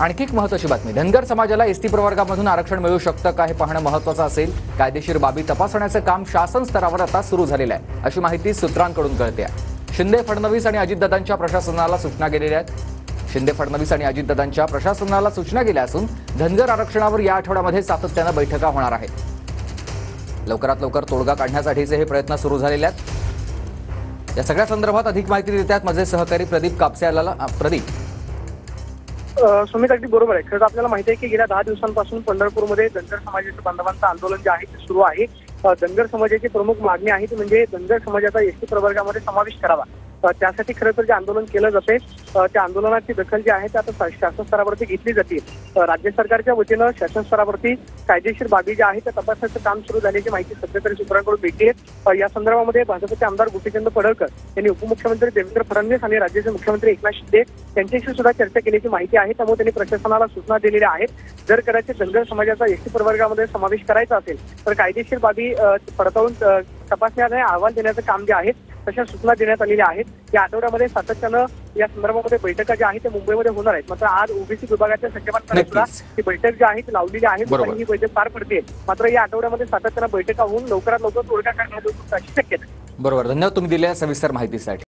आणखी एक महत्त्वाची बातमी, धनगर समाजाला एसटी प्रवर्गामधून आरक्षण मिळू शकतं का हे पाहणं महत्त्वाचं असेल। कायदेशीर बाबी तपासण्याचं काम शासन स्तरावर आता सुरू झालेलं आहे, अशी माहिती सूत्रांकडून कळते आहे। शिंदे फडणवीस आणि अजितदादांच्या प्रशासनाला सूचना गेलेल्या आहेत। शिंदे फडणवीस आणि अजितदादांच्या प्रशासनाला सूचना गेल्या असून धनगर आरक्षणावर या आठवड्यामध्ये सातत्यानं बैठका होणार आहेत। लवकरात लवकर तोडगा काढण्यासाठीचे हे प्रयत्न सुरू झालेले आहेत। या सगळ्या संदर्भात अधिक माहिती देत आहेत माझे सहकारी प्रदीप कापसेवाला। प्रदीप, सुमित अगदी बरोबर आहे। खरंच आपल्याला माहिती आहे की गेल्या 10 दिवसांपासून पंढरपूरमध्ये धनगर समाजाच्या बांधवांचं आंदोलन जे आहे ते सुरू आहे। धनगर समाजाची प्रमुख मागणी आहे ती म्हणजे धनगर समाजाचा एसटी प्रवर्गामध्ये समावेश करावा। त्यासाठी खरं तर जे आंदोलन केलं जाते त्या आंदोलनाची दखल जी आहे ती आता शासन स्तरावरती घेतली जाते। राज्य सरकारच्या वतीनं शासन स्तरावरती कायदेशीर बाबी ज्या आहेत त्या तपासण्याचं काम सुरू झाल्याची माहिती सध्या तरी सूत्रांकडून भेटली आहे। या संदर्भामध्ये भाजपचे आमदार गोपीचंद पडळकर यांनी उपमुख्यमंत्री देवेंद्र फडणवीस आणि राज्याचे मुख्यमंत्री एकनाथ शिंदे यांच्याशी सुद्धा चर्चा केल्याची माहिती आहे। त्यामुळे त्यांनी प्रशासनाला सूचना दिलेल्या आहेत। जर कदाचित धनगर समाजाचा एसटी प्रवर्गामध्ये समावेश करायचा असेल तर कायदेशीर बाबी पडताळून तपासण्याचा अहवाल देण्याचं काम जे आहे तशा सूचना देण्यात आलेल्या आहेत। या आठवड्यामध्ये सातत्यानं या संदर्भामध्ये बैठका ज्या आहेत त्या मुंबईमध्ये होणार आहेत। मात्र आज ओबीसी विभागाच्या सचिवांकडे सुद्धा ही बैठक जी आहे ती लावलेली आहे आणि ही बैठक पार पडते। मात्र या आठवड्यामध्ये सातत्यानं बैठका होऊन लवकरात लवकर तोडगा काढण्यात येईल अशी शक्यता आहे। बरोबर, धन्यवाद तुम्ही दिलेल्या सविस्तर माहितीसाठी।